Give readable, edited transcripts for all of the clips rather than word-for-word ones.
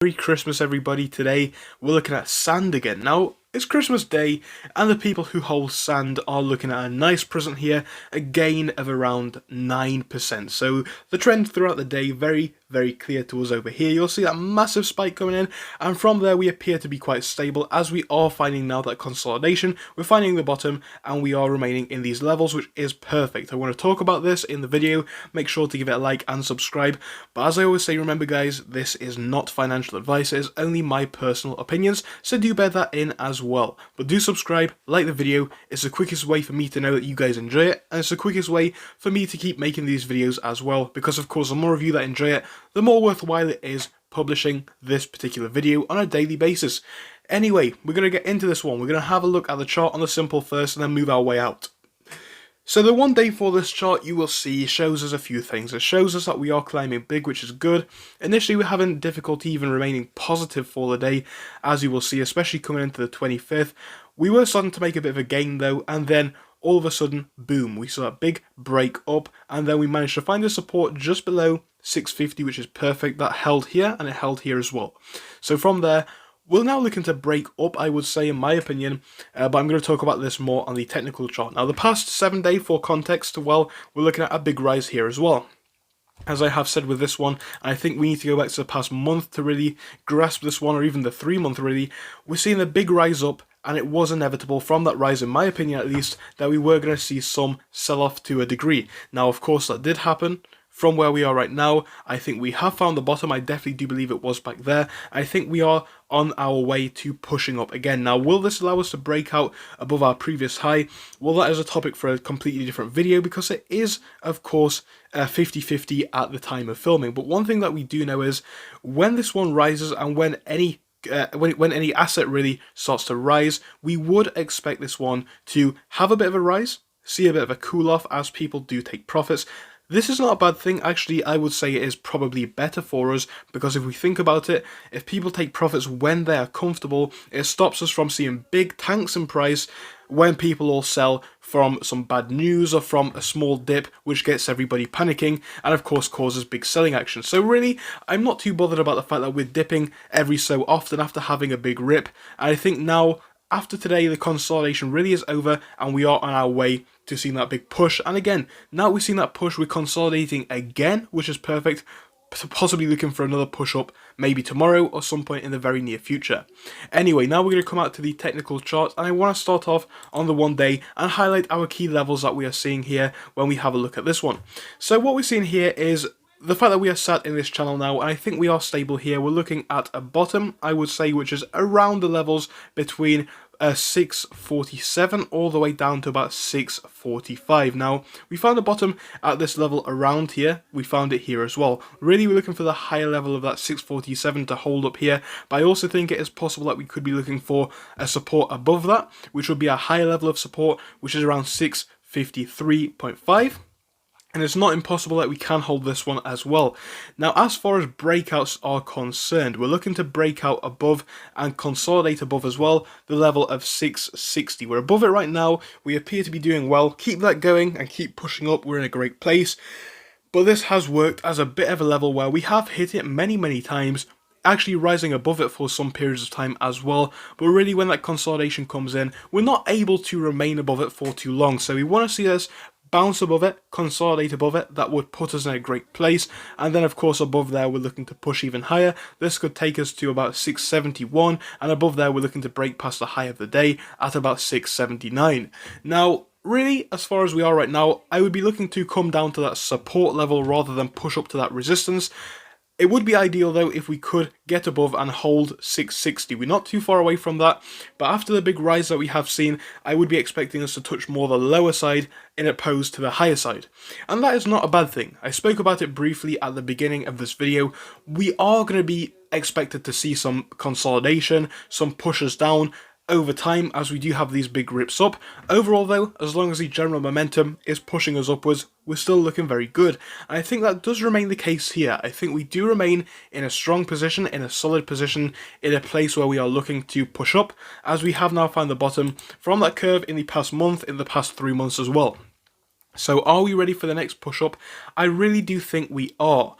Merry Christmas everybody. Today we're looking at sand again. Now it's Christmas Day and the people who hold sand are looking at a nice present here, a gain of around 9%. So the trend throughout the day very clear to us over here. You'll see that massive spike coming in, and from there we appear to be quite stable as we are finding now that consolidation. We're finding the bottom and we are remaining in these levels, which is perfect. I want to talk about this in the video. Make sure to give it a like and subscribe. But as I always say, remember guys, this is not financial advice. It is only my personal opinions, so do bear that in as well. But do subscribe, like the video. It's the quickest way for me to know that you guys enjoy it, and it's the quickest way for me to keep making these videos as well, because of course the more of you that enjoy it, the more worthwhile it is publishing this particular video on a daily basis. Anyway, we're going to get into this one. We're going to have a look at the chart on the simple first and then move our way out. So the 1 day for this chart, you will see, shows us a few things. It shows us that we are climbing big, which is good. Initially, we're having difficulty even remaining positive for the day, as you will see, especially coming into the 25th. We were starting to make a bit of a gain though, and then all of a sudden, boom, we saw that big break up, and then we managed to find a support just below 650, which is perfect. That held here, and it held here as well. So from there, we're now looking to break up, I would say, in my opinion, but I'm going to talk about this more on the technical chart. Now, the past 7 day, for context, well, we're looking at a big rise here as well. As I have said with this one, I think we need to go back to the past month to really grasp this one, or even the 3 month really. We're seeing a big rise up, and it was inevitable from that rise, in my opinion at least, that we were going to see some sell-off to a degree. Now, of course, that did happen. From where we are right now, I think we have found the bottom. I definitely do believe it was back there. I think we are on our way to pushing up again. Now, will this allow us to break out above our previous high? Well, that is a topic for a completely different video, because it is, of course, 50-50 at the time of filming. But one thing that we do know is when this one rises and when any asset really starts to rise, we would expect this one to have a bit of a rise, see a bit of a cool off as people do take profits. This is not a bad thing. Actually, I would say it is probably better for us, because if we think about it, if people take profits when they are comfortable, it stops us from seeing big tanks in price when people all sell from some bad news or from a small dip, which gets everybody panicking and of course causes big selling action. So really, I'm not too bothered about the fact that we're dipping every so often after having a big rip. And I think now, after today, the consolidation really is over and we are on our way to seeing that big push. And again, now we've seen that push, we're consolidating again, which is perfect. Possibly looking for another push up maybe tomorrow or some point in the very near future. Anyway, now we're going to come out to the technical chart, and I want to start off on the 1 day and highlight our key levels that we are seeing here when we have a look at this one. So what we're seeing here is the fact that we are sat in this channel now, and I think we are stable here. We're looking at a bottom, I would say, which is around the levels between 647 all the way down to about 645. Now, we found a bottom at this level around here. We found it here as well. Really, we're looking for the higher level of that 647 to hold up here, but I also think it is possible that we could be looking for a support above that, which would be a higher level of support, which is around 653.5. And it's not impossible that we can hold this one as well. Now, as far as breakouts are concerned, we're looking to break out above and consolidate above as well, the level of 660. We're above it right now. We appear to be doing well. Keep that going and keep pushing up. We're in a great place. But this has worked as a bit of a level where we have hit it many times, actually rising above it for some periods of time as well. But really, when that consolidation comes in, we're not able to remain above it for too long. So we want to see us bounce above it, consolidate above it. That would put us in a great place, and then of course above there we're looking to push even higher. This could take us to about 671, and above there we're looking to break past the high of the day at about 679. Now, really, as far as we are right now, I would be looking to come down to that support level rather than push up to that resistance. It would be ideal though if we could get above and hold 660. We're not too far away from that, but after the big rise that we have seen, I would be expecting us to touch more the lower side in opposed to the higher side. And that is not a bad thing. I spoke about it briefly at the beginning of this video. We are going to be expected to see some consolidation, some pushes down over time as we do have these big rips up. Overall though, as long as the general momentum is pushing us upwards, we're still looking very good. And I think that does remain the case here. I think we do remain in a strong position, in a solid position, in a place where we are looking to push up, as we have now found the bottom from that curve in the past month, in the past 3 months as well. So are we ready for the next push up? I really do think we are.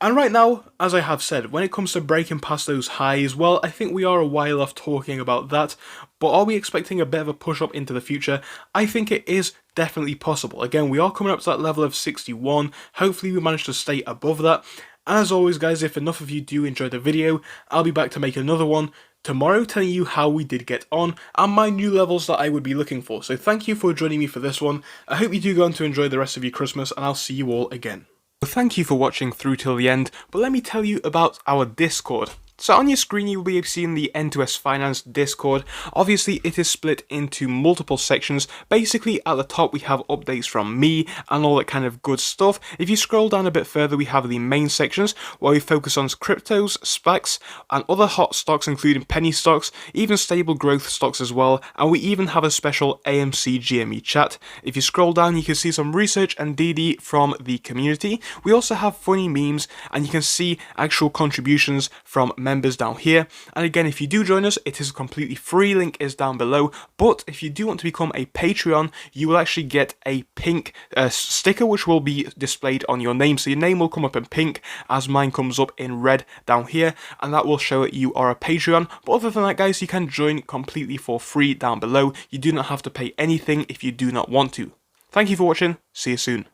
And right now, as I have said, when it comes to breaking past those highs, well, I think we are a while off talking about that, but are we expecting a bit of a push up into the future? I think it is definitely possible. Again, we are coming up to that level of 61, hopefully we manage to stay above that. As always guys, if enough of you do enjoy the video, I'll be back to make another one tomorrow telling you how we did get on and my new levels that I would be looking for. So thank you for joining me for this one. I hope you do go on to enjoy the rest of your Christmas, and I'll see you all again. Thank you for watching through till the end, but let me tell you about our Discord. So on your screen you will be seeing the N2S Finance Discord. Obviously it is split into multiple sections. Basically at the top we have updates from me and all that kind of good stuff. If you scroll down a bit further we have the main sections where we focus on cryptos, SPACs and other hot stocks including penny stocks, even stable growth stocks as well, and we even have a special AMC GME chat. If you scroll down you can see some research and DD from the community. We also have funny memes and you can see actual contributions from members down here. And again, if you do join us, it is completely free, link is down below. But if you do want to become a Patreon, you will actually get a pink sticker which will be displayed on your name. So your name will come up in pink as mine comes up in red down here, and that will show that you are a Patreon. But other than that guys, you can join completely for free down below. You do not have to pay anything if you do not want to. Thank you for watching, see you soon.